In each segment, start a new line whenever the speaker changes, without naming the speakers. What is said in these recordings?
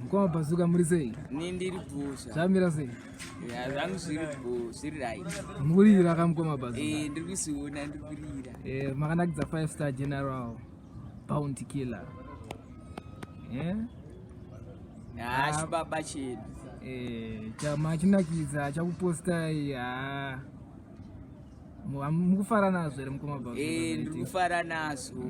Mukoma Bazooker muri sei?
Nindiri busha.
Zamira sei?
Ya zangu ziri right.
Murira ka Mukoma Bazooker.
Ndiri kusiona ndiri kurira.
Makanakidza 5-star general bounty killer.
Chibaba chedu.
Chama chinakidza chakuposta mukufara nazvo ere Mukoma Bazooker?
Ndikufara nazvo.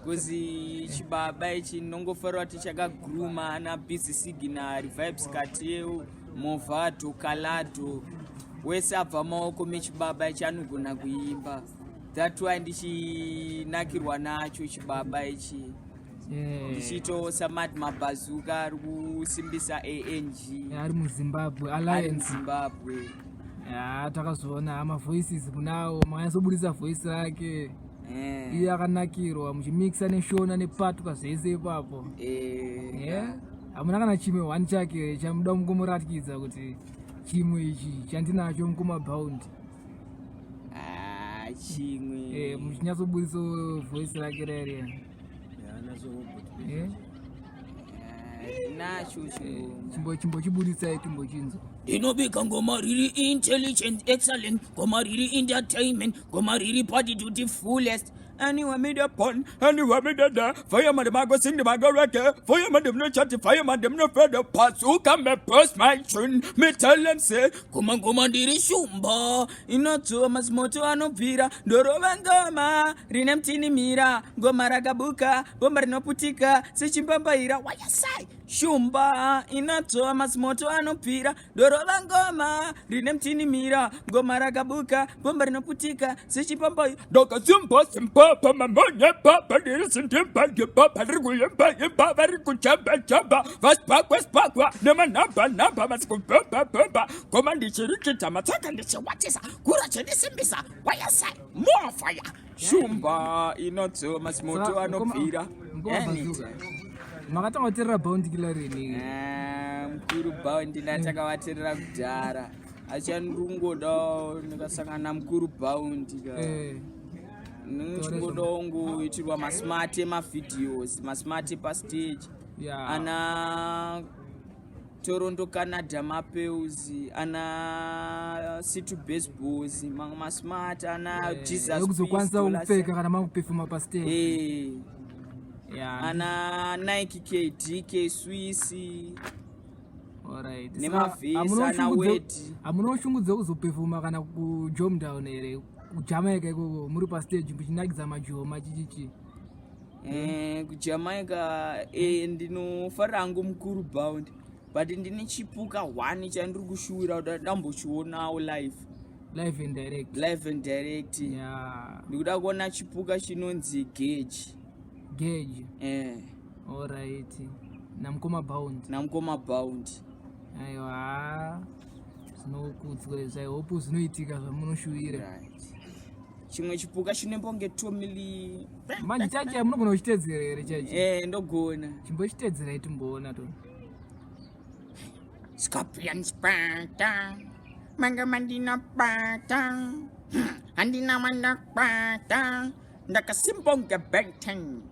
Kuzi chibaba ichi nongofarwa tichakaguruma ana busy signal vibes kateu movato kalato wese abva maoko mechibaba ichi anogona kuimba. That why ndichinakirwa nacho chibaba ichi. Ndichito samati mabazooka ari kusimbisa ANG
ari muZimbabwe alliance
Zimbabwe.
Takazoona voices kunawo mwanyasobudisa voice rake. Iye akanakirwa muchimixa neshona nepatuka zvese ipapo. Hamuna kana chimwe 1 chake chamuda mungomuratidza kuti chimwe ichi chandinacho Mukoma bound.
Chimwe
muchinyatsobudisa voice rake rere.
Nacho
chimbo chibudisai timbochinzwa.
Inobika ngoma riri intelligent excellent, ngoma riri entertainment, ngoma riri party to the fullest. Anyone made a pun, anyone made a da. Fireman the mago sing the mago record. Fireman them no chat, fireman them no afraid of Bazooker me burst my tune. Me tell them say, Goma diri shumba. Inoto mas moto anopira. Doro vangoma, rinem tini mira. Goma ragabuka, bomba no putika. Se chimpamba ira, why you say? Shumba, inoto mas moto anopira. Doro vangoma, rinem tini mira. Goma ragabuka, bomba no putika. Se chimpamba ira. Doka simpa. Papa mamonya papa listen to papa riguyemba yemba varikuchamba chamba west park nema namba masku papa koma ndichirikita mataka ndichiwatisa kura chendisimbisa wayasa more fire shumba inotso masimoto anopfira
makatamaterera bound killer rini
mkuru bound natakawaterera kudhara achandungoda ndikasangana mkuru bound Nchungodongo ichirwa masmart emavideos, masmart pastage. Ana Toronto Canada mapeuzi, ana City Baseballs, masmart, ana Jesus.
Kuzokwanza upeka kana makupefuma pastage.
Ana Nike KD Swiss.
Alright.
Nemavisa na weti.
Amunoshungudza kuzopefuma kana ku Jomdown ere. Jamaica go muri pa stage kuchinakidza majoma chichichi.
Jamaica ndinofara angu mukuru bound but ndine chipuka 1 chandiri kushuwira kuti ndambochionawo live and direct. Ndikuda kuona chipuka chinonzi Gauge.
Alright. Namukoma bound. Aiwa. Sinokudzweza hope zvinoitika zvamunoshuwira.
Chimwe chipuka chinembonge 2 million.
Manje chacha munogona kuchitedzera ere chacha?
Ndogona.
Chimbochitedzera itimboona to.
Scorpion Sparta. Manga mandina pata. Andina manda pata. Ndakasimbonge Benten.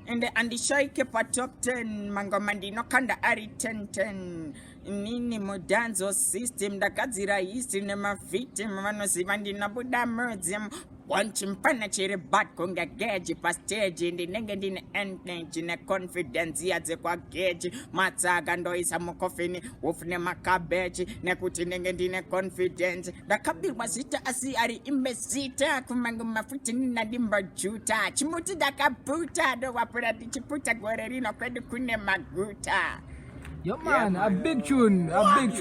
And the shake pa top 10 mango mandino kanda ari 10 nini modanzo system ndakadzira history nemavictim vanosiva ndinabuda museum wanchimpana chiri bat kunga Gauge pa stage ndinenge ndine energy ne confidence yadze kwa Gauge matsaga ndoisa mukofini ufune makabeji nekuti nenge ndine confidence ndakabirwa zita asi ari imbezita kumangu mafuti ninadimba juta chimuti ndakabuta ndowapura ndichiputa gore rino kwedu kune maguta.
Yo man, a big tune.
Soft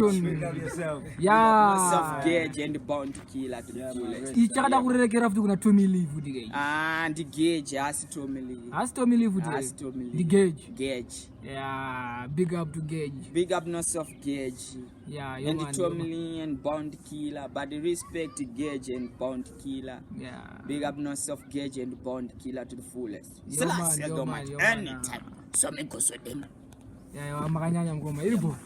Gauge and bound killer to the fullest.
Ichakada kurekera futi kuna 2 million futi gauge.
Ndi Gauge asi 2 million.
Asi 2 million futi.
Asi 2 million.
The Gauge.
Yeah,
big up to Gauge.
Big up no Soft Gauge.
And
the 2 million bound killer, but the respect to Gauge and bound killer. Big up no Soft Gauge and bound killer to the fullest.
Yo man.
Anytime. So me go so them.
Makanyanya Mukoma iripo.